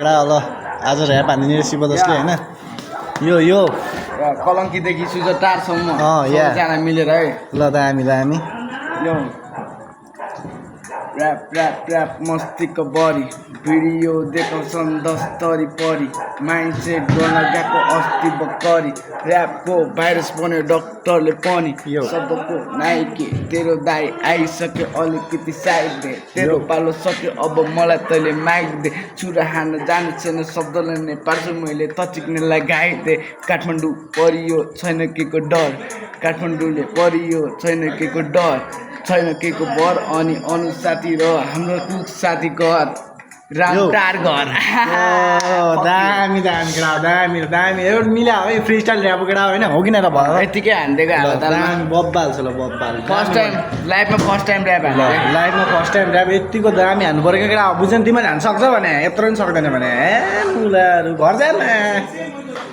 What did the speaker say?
केटा ल आज ऱ्याप हानिदिने रे शिवदासले होइन यो कलङ्कीदेखि सुजटारसम्म या सबैजना मिलेर है ल दामी यो ऱ्याप ऱ्याप ऱ्याप मस्तीको बढी भिडियो देखाउँछन् 10 तरी परी माइन्ड सेट गर्न गएको अस्ति भर्खरी ऱ्यापको भाइरस बन्यो डक्टरले पनि सबको नाइके तेरो दाई आइसक्यो अलिकति साइड दे तेरो पालो सक्यो अब मलाई तैँले माइक दे छुरा हान्न जाने छैन शब्दलाई नै पार्छु मैले तचिक्नेलाई गाइदे काठमाडौँ परियो छैन केको डर काठमाडौँले परियो छैन केको डर छैन केको बर अनि अनु साथी र हाम्रो कुक साथी घर रामटार घर दामी केटा दामी एउटा मिला है फ्री स्टाइल ऱ्याप केटा होइन हो किन र भयो यतिकै हानिदिएको हाल दामी बब्बाल छ ल बब्बाल फर्स्ट टाइम लाइफमा फर्स्ट टाइम ऱ्याप लाइफमा फर्स्ट टाइम ऱ्याप यतिको दामी हान्नु पऱ्यो केटा बुझ्नु तिमीले हान्न सक्छ भने यत्रो पनि सक्दैन भने ए मुलाहरू घर जान